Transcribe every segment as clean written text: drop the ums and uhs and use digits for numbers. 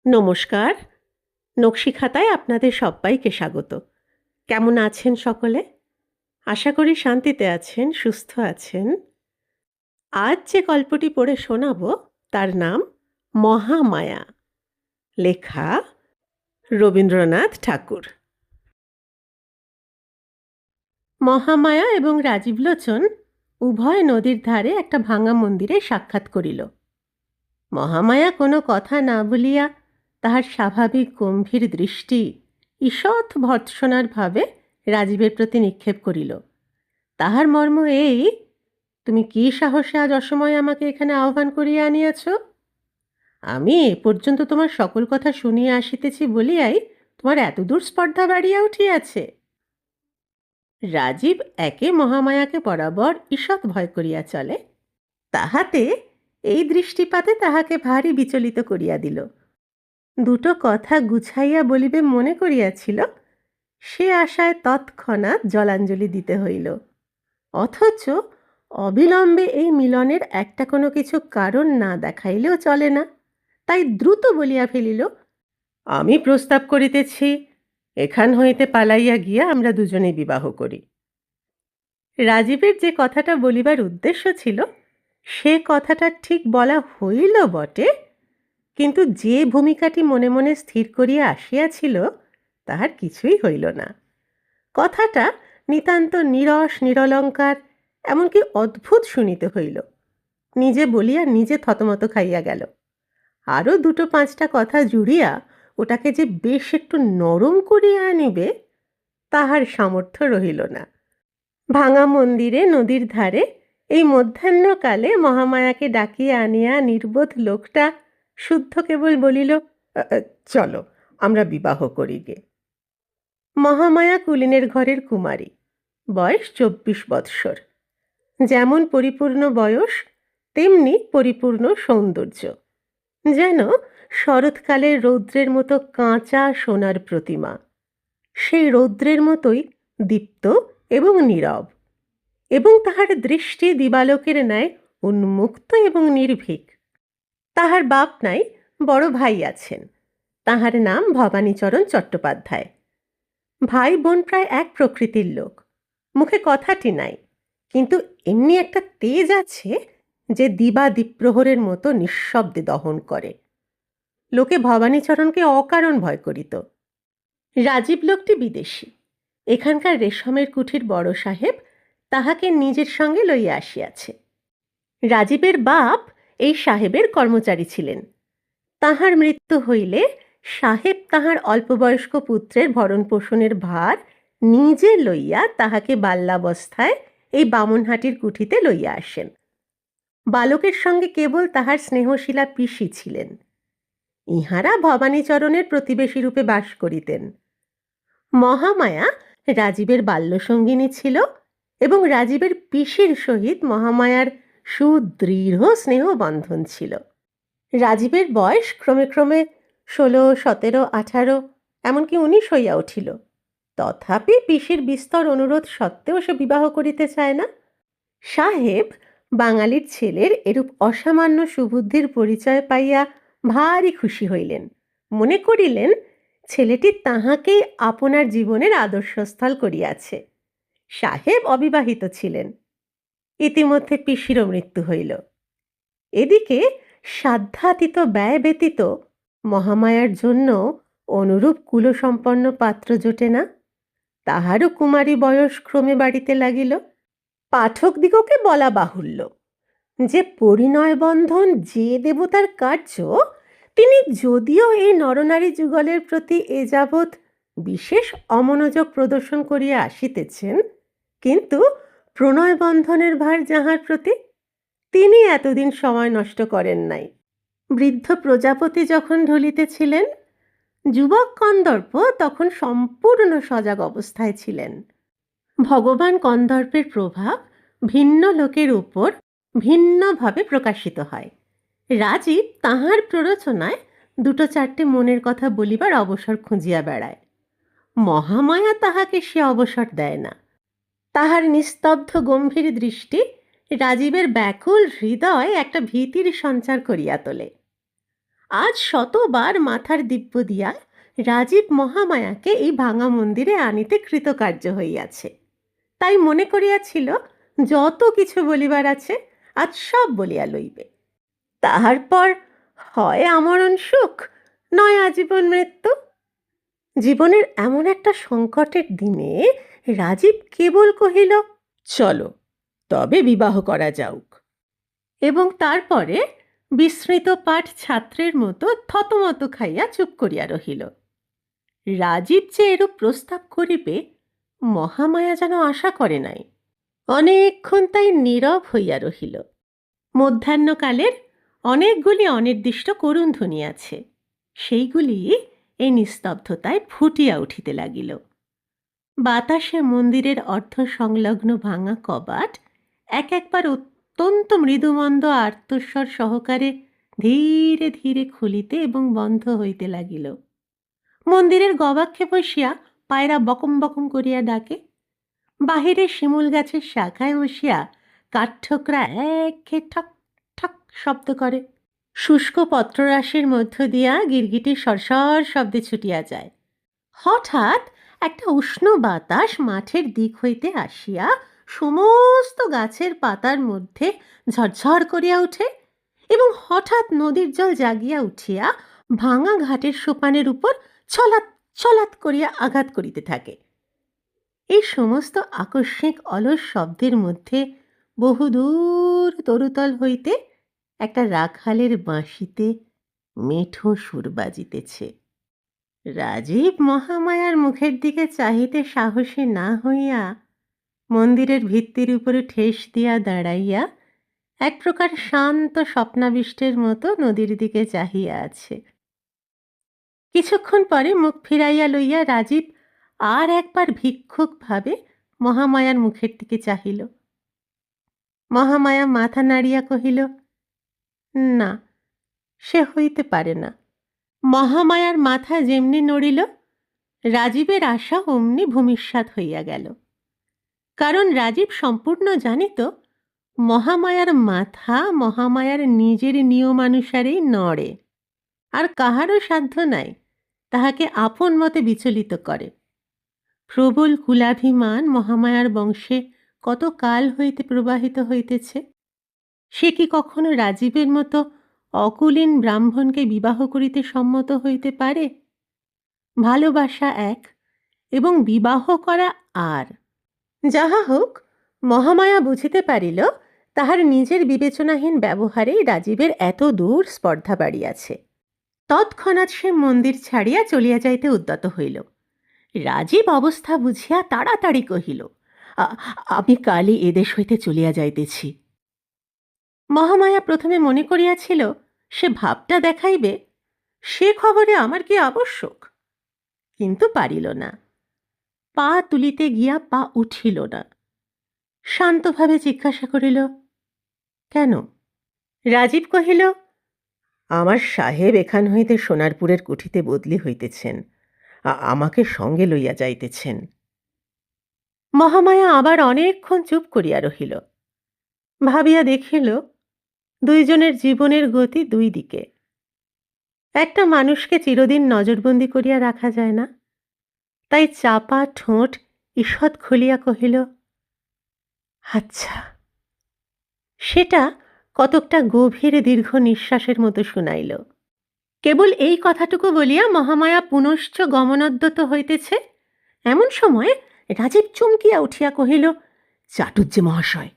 নমস্কার। নকশি খাতায় আপনাদের সব্বাইকে স্বাগত। কেমন আছেন সকলে? আশা করি শান্তিতে আছেন, সুস্থ আছেন। আজ যে গল্পটি পড়ে শোনাব তার নাম মহামায়া। লেখা রবীন্দ্রনাথ ঠাকুর। মহামায়া এবং রাজীবলোচন উভয় নদীর ধারে একটা ভাঙা মন্দিরে সাক্ষাৎ করিল। মহামায়া কোনো কথা না বলিয়া তাহার স্বাভাবিক গম্ভীর দৃষ্টি ঈষৎ ভর্ৎসনার ভাবে রাজীবের প্রতি নিক্ষেপ করিল। তাহার মর্ম এই, তুমি কি সাহসে আজ অসময়ে আমাকে এখানে আহ্বান করিয়া আনিয়াছ? আমি এ পর্যন্ত তোমার সকল কথা শুনিয়া আসিতেছি বলিয়াই তোমার এতদূর স্পর্ধা বাড়িয়া উঠিয়াছে। রাজীব একে মহামায়াকে বরাবর ঈষৎ ভয় করিয়া চলে, তাহাতে এই দৃষ্টিপাতে তাহাকে ভারী বিচলিত করিয়া দিল। দুটো কথা গুছাইয়া বলিবে মনে করিয়াছিল, সে আশায় তৎক্ষণাৎ জলাঞ্জলি দিতে হইল। অথচ অবিলম্বে এই মিলনের একটা কোনো কিছু কারণ না দেখাইলেও চলে না, তাই দ্রুত বলিয়া ফেলিল, আমি প্রস্তাব করিতেছি এখান হইতে পালাইয়া গিয়া আমরা দুজনে বিবাহ করি। রাজীবের যে কথাটা বলিবার উদ্দেশ্য ছিল সে কথাটা ঠিক বলা হইল বটে, কিন্তু যে ভূমিকাটি মনে মনে স্থির করিয়া আসিয়াছিল তাহার কিছুই হইল না। কথাটা নিতান্ত নিরস নিরলঙ্কার, এমনকি অদ্ভুত শুনিতে হইল। নিজে বলিয়া নিজে থতমত খাইয়া গেল। আরও দুটো পাঁচটা কথা জুড়িয়া ওটাকে যে বেশ একটু নরম করিয়া আনিবে তাহার সামর্থ্য রহিল না। ভাঙা মন্দিরে নদীর ধারে এই মধ্যাহ্নকালে মহামায়াকে ডাকিয়া আনিয়া নির্বোধ লোকটা শুদ্ধ কেবল বলিল, চলো আমরা বিবাহ করি গে। মহামায়া কুলিনের ঘরের কুমারী, বয়স 24 বৎসর। যেমন পরিপূর্ণ বয়স তেমনি পরিপূর্ণ সৌন্দর্য, যেন শরৎকালের রৌদ্রের মতো কাঁচা সোনার প্রতিমা। সেই রৌদ্রের মতোই দীপ্ত এবং নীরব, এবং তাহার দৃষ্টি দিবালোকের ন্যায় উন্মুক্ত এবং নির্ভীক। তাহার বাপ নাই, বড় ভাই আছেন। তাহার নাম ভবানীচরণ চট্টোপাধ্যায়। ভাই বোন প্রায় এক প্রকৃতির লোক, মুখে কথাটি নাই, কিন্তু এমনি একটা তেজ আছে যে দিবা দ্বীপ্রহরের মতো নিঃশব্দে দহন করে। লোকে ভবানীচরণকে অকারণ ভয় করিত। রাজীব লোকটি বিদেশী, এখানকার রেশমের কুঠির বড় সাহেব তাহাকে নিজের সঙ্গে লইয়া আসিয়াছে। রাজীবের বাপ এই সাহেবের কর্মচারী ছিলেন। তাহার মৃত্যু হইলে সাহেব তাহার অল্পবয়স্ক পুত্রের ভরণ পোষণের ভার নিজে লইয়া তাহাকে বাল্যাবস্থায় এই বামনহাটির কুঠিতে লইয়া আসেন। বালকের সঙ্গে কেবল তাহার স্নেহশীলা পিসি ছিলেন। ইহারা ভবানীচরণের প্রতিবেশী রূপে বাস করিতেন। মহামায়া রাজীবের বাল্যসঙ্গিনী ছিল এবং রাজীবের পিসির সহিত মহামায়ার সুদৃঢ় স্নেহবন্ধন ছিল। রাজীবের বয়স ক্রমে ক্রমে 16, 17, 18, এমনকি 19 হইয়া উঠিল। তথাপি পিসির বিস্তর অনুরোধ সত্ত্বেও সে বিবাহ করিতে চায় না। সাহেব বাঙালির ছেলের এরূপ অসামান্য সুবুদ্ধির পরিচয় পাইয়া ভারী খুশি হইলেন। মনে করিলেন ছেলেটি তাহাকেই আপনার জীবনের আদর্শস্থল করিয়াছে। সাহেব অবিবাহিত ছিলেন। ইতিমধ্যে পিসিরও মৃত্যু হইল। এদিকে সাধ্যাতীত ব্যয় ব্যতীত মহামায়ার জন্য অনুরূপ কুলসম্পন্ন পাত্র জোটে না। তাহারও কুমারী বয়স ক্রমে বাড়িতে লাগিল। পাঠকদিগকে বলা বাহুল্য যে পরিণয় বন্ধন যে দেবতার কার্য, তিনি যদিও এই নরনারী যুগলের প্রতি এ যাবৎ বিশেষ অমনোযোগ প্রদর্শন করিয়া আসিতেছেন, কিন্তু প্রণয় বন্ধনের ভার যাহার প্রতি, তিনি এতদিন সময় নষ্ট করেন নাই। বৃদ্ধ প্রজাপতি যখন ঢুলিতেছিলেন, যুবক কন্দর্প তখন সম্পূর্ণ সজাগ অবস্থায় ছিলেন। ভগবান কন্দর্পের প্রভাব ভিন্ন লোকের উপর ভিন্নভাবে প্রকাশিত হয়। রাজীব তাহার প্ররোচনায় দুটো চারটে মনের কথা বলিবার অবসর খুঁজিয়া বেড়ায়। মহামায়া তাহাকে সে অবসর দেয় না। তাহার নিস্তব্ধ গম্ভীর দৃষ্টি রাজীবের ব্যাকুল হৃদয় একটা ভীতির সঞ্চার করিয়া তোলে। আজ শতবার মাথার দিব্য দিয়া রাজীব মহামায়াকে এই ভাঙা মন্দিরে আনিতে কৃতকার্য হইয়াছে। তাই মনে করিয়াছিল যত কিছু বলিবার আছে আজ সব বলিয়া লইবে। তাহার পর হয় আমরণ সুখ, নয় আজীবন মৃত্যু। জীবনের এমন একটা সংকটের দিনে রাজীব কেবল কহিল, চলো তবে বিবাহ করা যাউক, এবং তারপরে বিস্মৃত পাঠ ছাত্রের মতো থতমত খাইয়া চুপ করিয়া রহিল। রাজীব যে এরূপ প্রস্তাব করিবে মহামায়া যেন আশা করে নাই। অনেকক্ষণ তাই নীরব হইয়া রহিল। মধ্যাহ্নকালের অনেকগুলি অনির্দিষ্ট করুণ ধ্বনি আছে, সেইগুলি এই নিস্তব্ধতায় ফুটিয়া উঠিতে লাগিল। বাতাসে মন্দিরের অর্ধ সংলগ্ন ভাঙা কবাট এক একবার অত্যন্ত মৃদুমন্দ আর্তস্বর সহকারে ধীরে ধীরে খুলিতে এবং বন্ধ হইতে লাগিল। মন্দিরের গবাক্ষে বসিয়া পায়রা বকম বকম করিয়া ডাকে। বাহিরে শিমুল গাছের শাখায় বসিয়া কাঠঠোকরা একঘে ঠক ঠক শব্দ করে। শুষ্ক পত্ররাশির মধ্য দিয়া গিরগিটি সরসর শব্দে ছুটিয়া যায়। হঠাৎ একটা উষ্ণ বাতাস মাঠের দিক হইতে আসিয়া সমস্ত গাছের পাতার মধ্যে ঝরঝর করিয়া ওঠে এবং হঠাৎ নদীর জল জাগিয়া উঠিয়া ভাঙা ঘাটের সোপানের উপর ছলাৎ ছলাৎ করিয়া আঘাত করিতে থাকে। এই সমস্ত আকস্মিক অলস শব্দের মধ্যে বহুদূর তরুতল হইতে একটা রাখালের বাঁশিতে মেঠো সুর বাজিতেছে। রাজীব মহামায়ার মুখের দিকে চাহিতে সাহসী না হইয়া মন্দিরের ভিত্তির উপরে ঠেস দিয়া দাঁড়াইয়া এক প্রকার শান্ত স্বপ্নাবিষ্টের মতো নদীর দিকে চাহিয়া আছে। কিছুক্ষণ পরে মুখ ফিরাইয়া লইয়া রাজীব আর একবার ভিক্ষুকভাবে মহামায়ার মুখের দিকে চাহিল। মহামায়া মাথা নাড়িয়া কহিল, না, সে হইতে পারে না। মহামায়ার মাথা যেমনি নড়িল, রাজীবের আশা অমনি ভূমিসাৎ হইয়া গেল। কারণ রাজীব সম্পূর্ণ জানিত মহামায়ার মাথা মহামায়ার নিজের নিয়মানুসারেই নড়ে, আর কাহারও সাধ্য নাই তাহাকে আপন মতে বিচলিত করে। প্রবল কুলাভিমান মহামায়ার বংশে কত কাল হইতে প্রবাহিত হইতেছে। সে কি কখনো রাজীবের মতো অকুলীন ব্রাহ্মণকে বিবাহ করিতে সম্মত হইতে পারে? ভালোবাসা এক এবং বিবাহ করা আর। যাহা হোক, মহামায়া বুঝিতে পারিল তাহার নিজের বিবেচনাহীন ব্যবহারেই রাজীবের এত দূর স্পর্ধা বাড়িয়াছে। তৎক্ষণাৎ সে মন্দির ছাড়িয়া চলিয়া যাইতে উদ্যত হইল। রাজীব অবস্থা বুঝিয়া তাড়াতাড়ি কহিল, আমি কালই এদেশ হইতে চলিয়া যাইতেছি। মহামায়া প্রথমে মনে করিয়াছিল সে ভাবটা দেখাইবে, সে খবরে আমার কি আবশ্যক, কিন্তু পারিল না। পা তুলিতে গিয়া পা উঠিল না। শান্তভাবে জিজ্ঞাসা করিল, কেন? রাজীব কহিল, আমার সাহেব এখান হইতে সোনারপুরের কুঠিতে বদলি হইতেছেন, আমাকে সঙ্গে লইয়া যাইতেছেন। মহামায়া আবার অনেকক্ষণ চুপ করিয়া রহিল। ভাবিয়া দেখিল দুইজনের জীবনের গতি দুই দিকে। একটা মানুষকে চিরদিন নজরবন্দি করিয়া রাখা যায় না। তাই চাপা ঠোঁট ঈষৎ খুলিয়া কহিল, আচ্ছা। সেটা কতকটা গভীর দীর্ঘ নিঃশ্বাসের মতো শুনাইল। কেবল এই কথাটুকু বলিয়া মহামায়া পুনশ্চ গমনোদ্যত হইতেছে, এমন সময় রাজীব চমকিয়া উঠিয়া কহিল, চাটুজ্জে মহাশয়।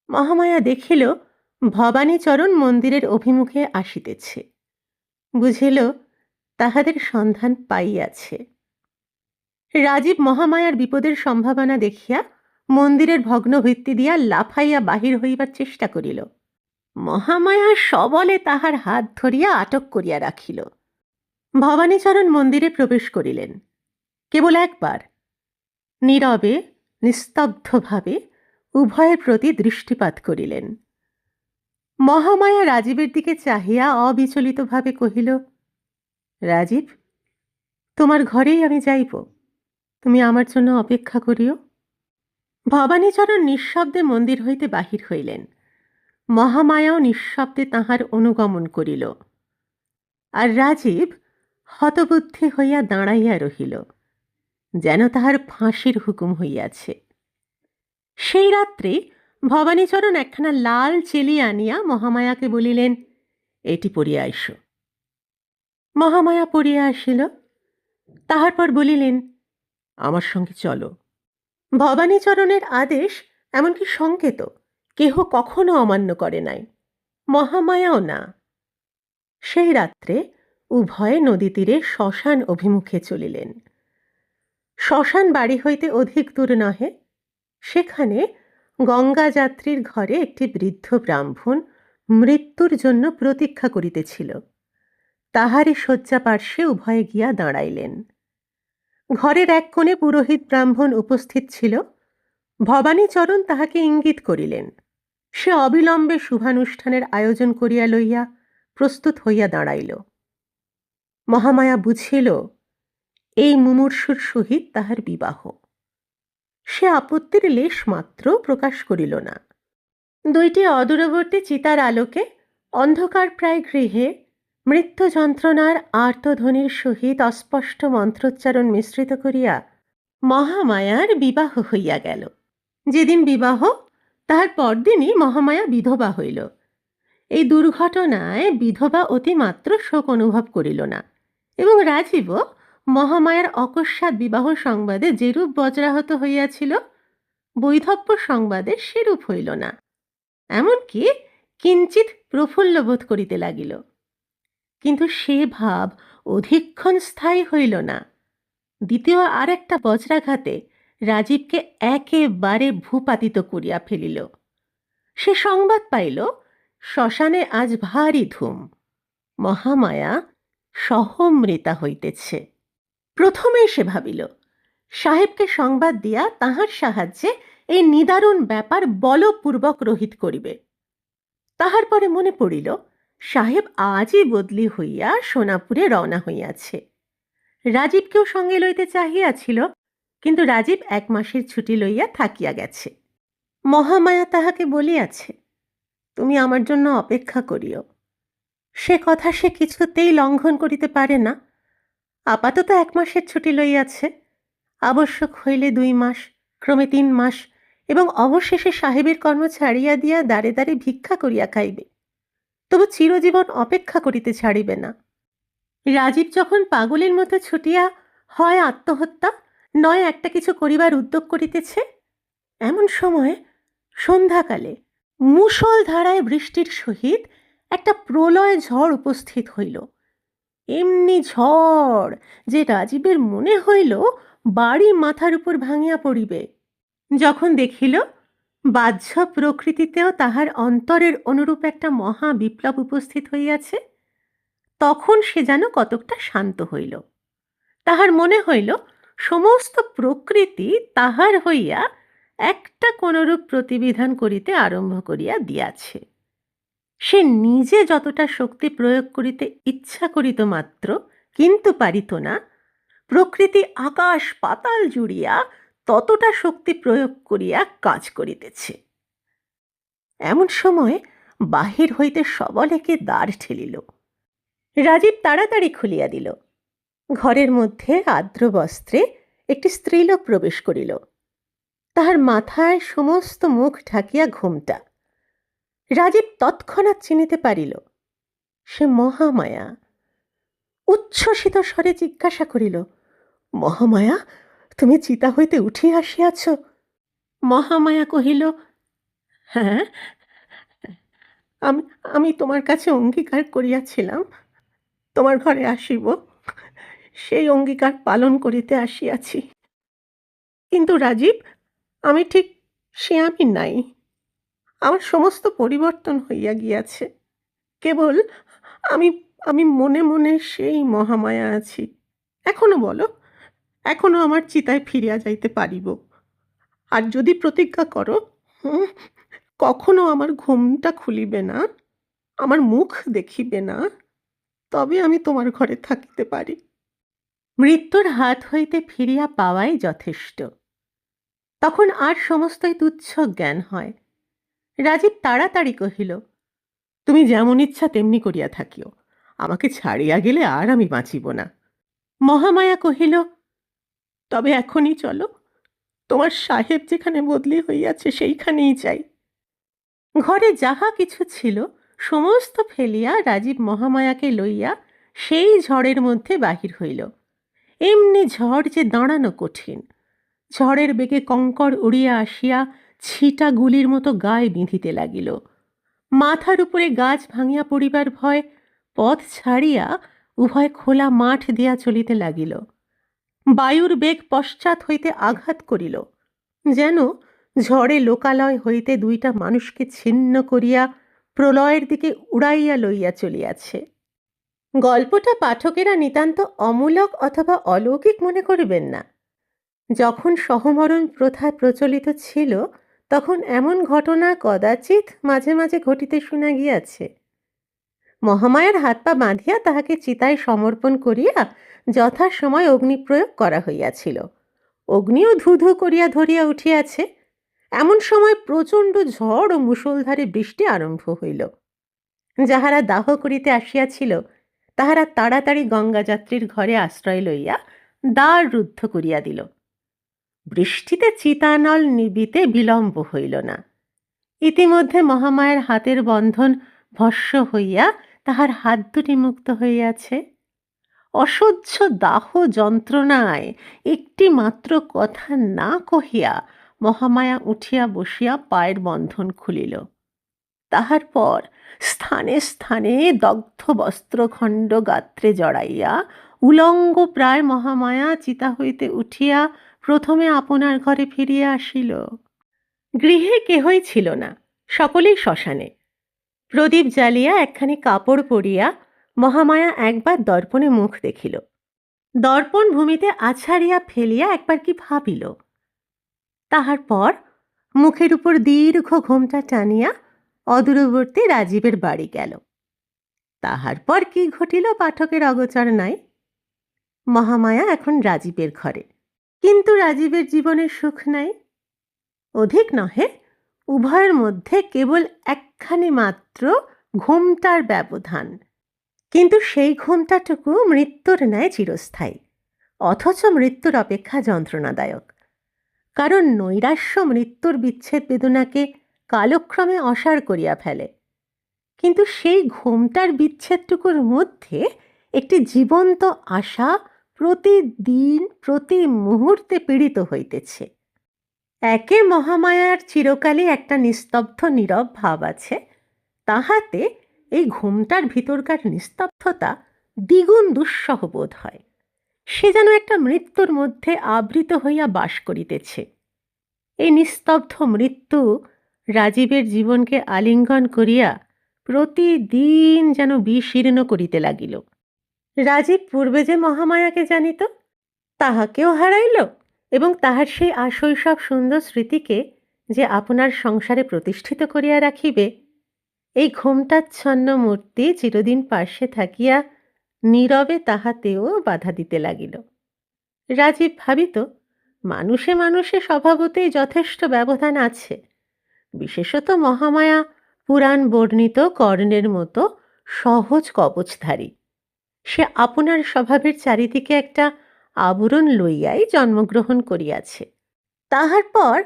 মহামায়া দেখিল ভবানীচরণ মন্দিরের অভিমুখে আসিতেছে। বুঝিল তাহাদের সন্ধান পাইয়াছে। রাজীব মহামায়ার বিপদের সম্ভাবনা দেখিয়া মন্দিরের ভগ্ন ভিত্তি দিয়া লাফাইয়া বাহির হইবার চেষ্টা করিল। মহামায়া সবলে তাহার হাত ধরিয়া আটক করিয়া রাখিল। ভবানীচরণ মন্দিরে প্রবেশ করিলেন। কেবল একবার নীরবে নিস্তব্ধভাবে উভয়ের প্রতি দৃষ্টিপাত করিলেন। মহামায়া রাজীবের দিকে চাহিয়া অবিচলিতভাবে কহিল, রাজীব, তোমার ঘরেই আমি যাইব, তুমি আমার জন্য অপেক্ষা করিও। ভবানীচরণ নিঃশব্দে মন্দির হইতে বাহির হইলেন। মহামায়াও নিঃশব্দে তাহার অনুগমন করিল। আর রাজীব হতবুদ্ধি হইয়া দাঁড়াইয়া রহিল, যেন তাহার ফাঁসির হুকুম হইয়াছে। সেই রাত্রে ভবানীচরণ একখানা লাল চেলি আনিয়া মহামায়াকে বলিলেন, এটি পড়িয়া আইস। মহামায়া পড়িয়া আসিল। তাহার পর বলিলেন, আমার সঙ্গে চলো। ভবানীচরণের আদেশ, এমনকি সংকেত, কেহ কখনো অমান্য করে নাই, মহামায়াও না। সেই রাত্রে উভয়ে নদী তীরে শ্মশান অভিমুখে চলিলেন। শ্মশান বাড়ি হইতে অধিক দূর নহে। সেখানে গঙ্গাযাত্রীর ঘরে একটি বৃদ্ধ ব্রাহ্মণ মৃত্যুর জন্য প্রতীক্ষা করিতেছিল। তাহারই শয্যা পার্শ্বে উভয়ে গিয়া দাঁড়াইলেন। ঘরের এক কোণে পুরোহিত ব্রাহ্মণ উপস্থিত ছিল। ভবানীচরণ তাহাকে ইঙ্গিত করিলেন। সে অবিলম্বে শুভানুষ্ঠানের আয়োজন করিয়া লইয়া প্রস্তুত হইয়া দাঁড়াইল। মহামায়া বুঝিল এই মুমূর্ষুর সহিত তাহার বিবাহ। সে আপত্তির লেশ মাত্র প্রকাশ করিল না। দুইটি অদূরবর্তী চিতার আলোকে অন্ধকার প্রায় গৃহে মৃত্যু যন্ত্রণার আর্তধ্বনির সহিত অস্পষ্ট মন্ত্রোচ্চারণ মিশ্রিত করিয়া মহামায়ার বিবাহ হইয়া গেল। যেদিন বিবাহ, তাহার পরদিনই মহামায়া বিধবা হইল। এই দুর্ঘটনায় বিধবা অতিমাত্র শোক অনুভব করিল না, এবং রাজীবও মহামায়ার অকস্মাৎ বিবাহ সংবাদে যেরূপ বজ্রাহত হইয়াছিল, বৈধব্য সংবাদে সেরূপ হইল না। এমনকি কিঞ্চিৎ প্রফুল্ল বোধ করিতে লাগিল। কিন্তু সে ভাব অধিকক্ষণ স্থায়ী হইল না। দ্বিতীয় আর একটা বজ্রাঘাতে রাজীবকে একেবারে ভূপাতিত করিয়া ফেলিল। সে সংবাদ পাইল, শ্মশানে আজ ভারী ধুম, মহামায়া সহমৃতা হইতেছে। প্রথমেই সে ভাবিল সাহেবকে সংবাদ দিয়া তাহার সাহায্যে এই নিদারুণ ব্যাপার বলপূর্বক রহিত করিবে। তাহার পরে মনে পড়িল সাহেব আজই বদলি হইয়া সোনাপুরে রওনা হইয়াছে। রাজীবকেও সঙ্গে লইতে চাহিয়াছিল, কিন্তু রাজীব 1 মাসের ছুটি লইয়া থাকিয়া গেছে। মহামায়া তাহাকে বলিয়াছে, তুমি আমার জন্য অপেক্ষা করিও। সে কথা সে কিছুতেই লঙ্ঘন করিতে পারে না। আপাতত 1 মাসের ছুটি লইয়াছে, আবশ্যক হইলে 2 মাস, ক্রমে 3 মাস, এবং অবশেষে সাহেবের কর্ম ছাড়িয়া দিয়া দ্বারে দ্বারে ভিক্ষা করিয়া খাইবে। তবু চিরজীবন অপেক্ষা করিতে ছাড়িবে না। রাজীব যখন পাগলের মতো ছুটিয়া হয় আত্মহত্যা, নয় একটা কিছু করিবার উদ্যোগ করিতেছে, এমন সময়ে সন্ধ্যাকালে মুষলধারায় বৃষ্টির সহিত একটা প্রলয় ঝড় উপস্থিত হইল। এমনি ঝড় যে রাজীবের মনে হইল বাড়ি মাথার উপর ভাঙিয়া পড়িবে। যখন দেখিল বাহ্য প্রকৃতিতেও তাহার অন্তরের অনুরূপ একটা মহা বিপ্লব উপস্থিত হইয়াছে, তখন সে যেন কতকটা শান্ত হইল। তাহার মনে হইল সমস্ত প্রকৃতি তাহার হইয়া একটা কোনরূপ প্রতিবিধান করিতে আরম্ভ করিয়া দিয়াছে। সে নিজে যতটা শক্তি প্রয়োগ করিতে ইচ্ছা করিত মাত্র, কিন্তু পারিত না, প্রকৃতি আকাশ পাতাল জুড়িয়া ততটা শক্তি প্রয়োগ করিয়া কাজ করিতেছে। এমন সময় বাহির হইতে সবলে কে দ্বার ঠেলিল। রাজীব তাড়াতাড়ি খুলিয়া দিল। ঘরের মধ্যে আর্দ্র বস্ত্রে একটি স্ত্রীলোক প্রবেশ করিল। তাহার মাথায় সমস্ত মুখ ঢাকিয়া ঘোমটা। রাজীব তৎক্ষণাৎ চিনিতে পারিল সে মহামায়া। উচ্ছ্বসিত স্বরে জিজ্ঞাসা করিল, মহামায়া, তুমি চিতা হইতে উঠিয়া আসিয়াছ? মহামায়া কহিল, হ্যাঁ, আমি আমি তোমার কাছে অঙ্গীকার করিয়াছিলাম তোমার ঘরে আসিব, সেই অঙ্গীকার পালন করিতে আসিয়াছি। কিন্তু রাজীব, আমি ঠিক সে আমি নাই। আমার সমস্ত পরিবর্তন হইয়া গিয়াছে। কেবল আমি আমি মনে মনে সেই মহামায়া আছি। এখনো বলো, এখনো আমার চিতায় ফিরিয়া যাইতে পারিব। আর যদি প্রতিজ্ঞা করো কখনো আমার ঘুমটা খুলিবে না, আমার মুখ দেখিবে না, তবে আমি তোমার ঘরে থাকিতে পারি। মৃত্যুর হাত হইতে ফিরিয়া পাওয়াই যথেষ্ট। তখন আর সমস্তই তুচ্ছ জ্ঞান হয়। রাজীব তাড়াতাড়ি কহিল, তুমি যেমন ইচ্ছা তেমনি করিয়া থাকিও, আমাকে ছাড়িয়া গেলে আর আমি বাঁচিব না। মহামায়া কহিল, তবে এখনই চলো, তোমার সাহেব যেখানে বদলি হইয়াছে সেইখানেই যাই। ঘরে যাহা কিছু ছিল সমস্ত ফেলিয়া রাজীব মহামায়াকে লইয়া সেই ঝড়ের মধ্যে বাহির হইল। এমনি ঝড় যে দাঁড়ানো কঠিন। ঝড়ের বেগে কঙ্কর উড়িয়া আসিয়া ছিটা গুলির মতো গায়ে বিঁধিতে লাগিল। মাথার উপরে গাছ ভাঙিয়া পড়িবার ভয় পথ ছাড়িয়া উভয় খোলা মাঠ দিয়া চলিতে লাগিল। বায়ুর বেগ পশ্চাৎ হইতে আঘাত করিল, যেন ঝড়ে লোকালয় হইতে দুইটা মানুষকে ছিন্ন করিয়া প্রলয়ের দিকে উড়াইয়া লইয়া চলিয়াছে। গল্পটা পাঠকেরা নিতান্ত অমূলক অথবা অলৌকিক মনে করিবেন না। যখন সহমরণ প্রথা প্রচলিত ছিল তখন এমন ঘটনা কদাচিৎ মাঝে মাঝে ঘটিতে শোনা গিয়াছে। মহামায়ার হাত পা বাঁধিয়া তাহাকে চিতায় সমর্পণ করিয়া যথাসময় অগ্নিপ্রয়োগ করা হইয়াছিল। অগ্নিও ধু ধু করিয়া ধরিয়া উঠিয়াছে। এমন সময় প্রচণ্ড ঝড় ও মুষলধারে বৃষ্টি আরম্ভ হইল। যাহারা দাহ করিতে আসিয়াছিল তাহারা তাড়াতাড়ি গঙ্গাযাত্রীর ঘরে আশ্রয় লইয়া দ্বার রুদ্ধ করিয়া দিল। বৃষ্টিতে চিতানল নিবিতে বিলম্ব হইল না। ইতিমধ্যে মহামায়ার হাতের বন্ধন ভস্ম হইয়া তাহার হাত দুটি মুক্ত হইয়াছে। অসহ্য দাহ যন্ত্রণায় একটি মাত্র কথা না কহিয়া মহামায়া উঠিয়া বসিয়া পায়ের বন্ধন খুলিল। তাহার পর স্থানে স্থানে দগ্ধ বস্ত্রখণ্ড গাত্রে জড়াইয়া উলঙ্গ প্রায় মহামায়া চিতা হইতে উঠিয়া প্রথমে আপনার ঘরে ফিরিয়া আসিল। গৃহে কেহই ছিল না, সকলেই শ্মশানে। প্রদীপ জ্বালিয়া একখানি কাপড় পরিয়া মহামায়া একবার দর্পণে মুখ দেখিল। দর্পণ ভূমিতে আছাড়িয়া ফেলিয়া একবার কি ভাবিল। তাহার পর মুখের উপর দীর্ঘ ঘোমটা টানিয়া অদূরবর্তী রাজীবের বাড়ি গেল। তাহার পর কি ঘটিল পাঠকের অগোচর নাই। মহামায়া এখন রাজীবের ঘরে, কিন্তু রাজীবের জীবনের সুখ নাই। অধিক নহে, উভয়ের মধ্যে কেবল একখানি মাত্র ঘোমটার ব্যবধান। কিন্তু সেই ঘোমটাটুকু মৃত্যুর ন্যায় চিরস্থায়ী, অথচ মৃত্যুর অপেক্ষা যন্ত্রণাদায়ক। কারণ নৈরাশ্য মৃত্যুর বিচ্ছেদ বেদনাকে কালক্রমে অসাড় করিয়া ফেলে। কিন্তু সেই ঘোমটার বিচ্ছেদটুকুর মধ্যে একটি জীবন্ত আশা প্রতিদিন প্রতি মুহূর্তে পীড়িত হইতেছে। একে মহামায়ার চিরকালই একটা নিস্তব্ধ নীরব ভাব আছে, তাহাতে এই ঘোমটার ভিতরকার নিস্তব্ধতা দ্বিগুণ দুঃসহ বোধ হয়। সে যেন একটা মৃত্যুর মধ্যে আবৃত হইয়া বাস করিতেছে। এই নিস্তব্ধ মৃত্যু রাজীবের জীবনকে আলিঙ্গন করিয়া প্রতিদিন যেন বিশীর্ণ করিতে লাগিল। রাজীব পূর্বে যে মহামায়াকে জানিত তাহাকেও হারাইল, এবং তাহার সেই আশৈশব সুন্দর স্মৃতিকে যে আপনার সংসারে প্রতিষ্ঠিত করিয়া রাখিবে, এই ঘোমটাচ্ছন্ন মূর্তি চিরদিন পার্শ্বে থাকিয়া নীরবে তাহাতেও বাধা দিতে লাগিল। রাজীব ভাবিত, মানুষে মানুষে স্বভাবতেই যথেষ্ট ব্যবধান আছে, বিশেষত মহামায়া পুরাণ বর্ণিত কর্ণের মতো সহজ কবচধারী। সে আপনার স্বভাবের চারিদিকে একটা আবরণ লইয়াই জন্মগ্রহণ করিয়াছে। তাহার পর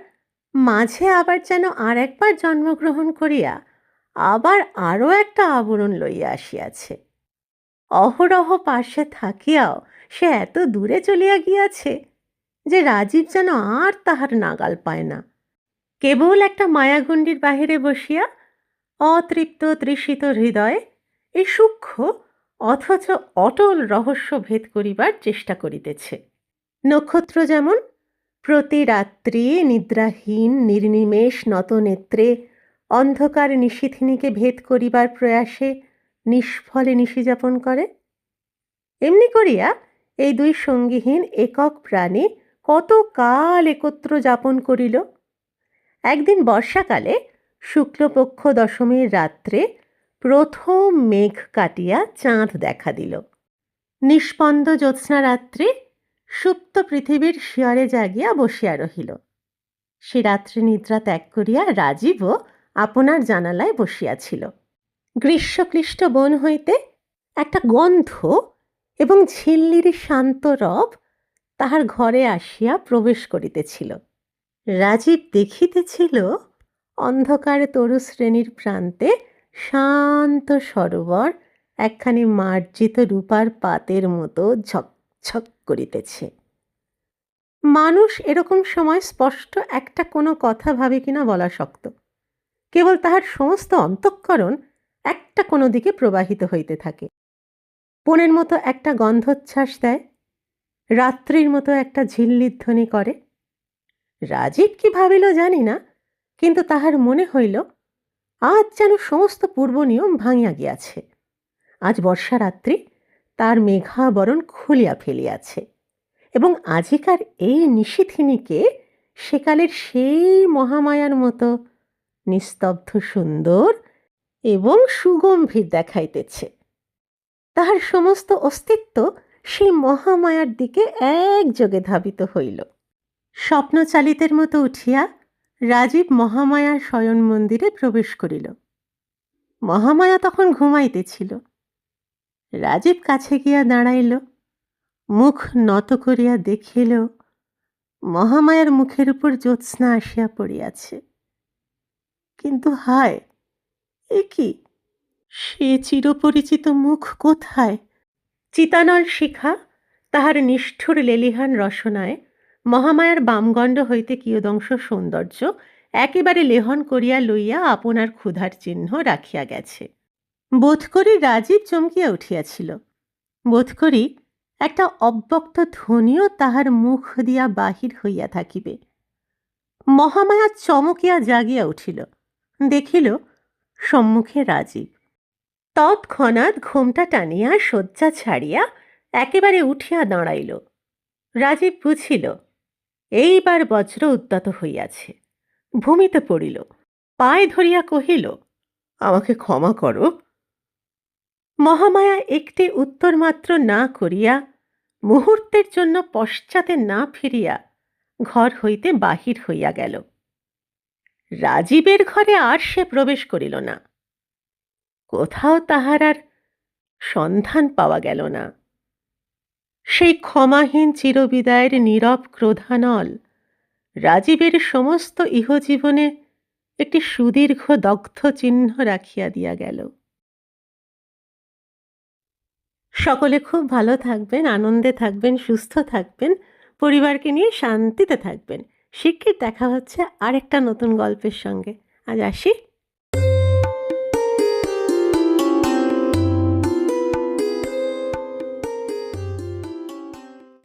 মাঝে আবার যেন আর একবার জন্মগ্রহণ করিয়া আবার আরও একটা আবরণ লইয়া আসিয়াছে। অহরহ পাশে থাকিয়াও সে এত দূরে চলিয়া গিয়াছে যে রাজীব যেন আর তাহার নাগাল পায় না। কেবল একটা মায়াগণ্ডির বাহিরে বসিয়া অতৃপ্ত তৃষিত হৃদয়ে এই সূক্ষ্ম অথচ অটল রহস্য ভেদ করিবার চেষ্টা করিতেছে। নক্ষত্র যেমন প্রতি রাত্রি নিদ্রাহীন নির্নিমেষ নতনেত্রে অন্ধকার নিশীথিনীকে ভেদ করিবার প্রয়াসে নিষ্ফলে নিশিযাপন করে, এমনি করিয়া এই দুই সঙ্গীহীন একক প্রাণী কত কাল একত্র যাপন করিল। একদিন বর্ষাকালে শুক্লপক্ষ দশমীর রাত্রে প্রথম মেঘ কাটিয়া চাঁদ দেখা দিল। নিষ্পন্দ জ্যোৎস্না রাত্রে সুপ্ত পৃথিবীর শিয়রে জাগিয়া বসিয়া রহিল। সে রাত্রি নিদ্রা ত্যাগ করিয়া রাজীবও আপনার জানালায় বসিয়াছিল। গ্রীষ্মক্লিষ্ট বন হইতে একটা গন্ধ এবং ঝিল্লির শান্ত রব তাহার ঘরে আসিয়া প্রবেশ করিতেছিল। রাজীব দেখিতেছিল অন্ধকার তরু শ্রেণীর প্রান্তে শান্ত সরোবর একখানি মার্জিত রূপার পাতের মতো ঝকঝক করিতেছে। মানুষ এরকম সময় স্পষ্ট একটা কোনো কথা ভাবে কিনা বলা শক্ত। কেবল তাহার সমস্ত অন্তঃকরণ একটা কোনো দিকে প্রবাহিত হইতে থাকে। বনের মতো একটা গন্ধোচ্ছ্বাস দেয়, রাত্রির মতো একটা ঝিল্লির ধ্বনি করে। রাজীব কি ভাবিল জানি না, কিন্তু তাহার মনে হইল আজ যেন সমস্ত পূর্ব নিয়ম ভাঙিয়া গিয়াছে। আজ বর্ষা রাত্রি তার মেঘাবরণ খুলিয়া ফেলিয়াছে এবং আজিকার এই নিশীথিনীকে সেকালের সেই মহামায়ার মতো নিস্তব্ধ সুন্দর এবং সুগম্ভীর দেখাইতেছে। তাহার সমস্ত অস্তিত্ব সেই মহামায়ার দিকে একযোগে ধাবিত হইল। স্বপ্নচালিতের মতো উঠিয়া রাজীব মহামায়ার শয়ন মন্দিরে প্রবেশ করিল। মহামায়া তখন ঘুমাইতেছিল। রাজীব কাছে গিয়া দাঁড়াইল, মুখ নত করিয়া দেখিল মহামায়ার মুখের উপর জ্যোৎস্না আসিয়া পড়িয়াছে। কিন্তু হায়, এ কি? সে চিরপরিচিত মুখ কোথায়? চিতানল শিখা তাহার নিষ্ঠুর লেলিহান রসনায় মহামায়ার বামগণ্ড হইতে কিয়দংশ সৌন্দর্য একেবারে লেহন করিয়া লইয়া আপনার ক্ষুধার চিহ্ন রাখিয়া গেছে। বোধ করি রাজীব চমকিয়া উঠিয়াছিল। বোধ করি একটা অব্যক্ত ধ্বনিও তাহার মুখ দিয়া বাহির হইয়া থাকিবে। মহামায়া চমকিয়া জাগিয়া উঠিল, দেখিল সম্মুখে রাজীব। তৎক্ষণাৎ ঘোমটা টানিয়া শয্যা ছাড়িয়া একেবারে উঠিয়া দাঁড়াইল। রাজীব বুঝিল এইবার বজ্র উদ্যত হইয়াছে। ভূমিতে পড়িল, পায়ে ধরিয়া কহিল, আমাকে ক্ষমা করো। মহামায়া একটি উত্তর মাত্র না করিয়া মুহূর্তের জন্য পশ্চাতে না ফিরিয়া ঘর হইতে বাহির হইয়া গেল। রাজীবের ঘরে আর সে প্রবেশ করিল না। কোথাও তাহার আর সন্ধান পাওয়া গেল না। সেই ক্ষমাহীন চিরবিদায়ের নীরব ক্রোধানল রাজীবের সমস্ত ইহজীবনে একটি সুদীর্ঘ দগ্ধ চিহ্ন রাখিয়া দিয়া গেল। সকলে খুব ভালো থাকবেন, আনন্দে থাকবেন, সুস্থ থাকবেন, পরিবারকে নিয়ে শান্তিতে থাকবেন। শিগগির দেখা হচ্ছে আরেকটা নতুন গল্পের সঙ্গে। আজ আসি।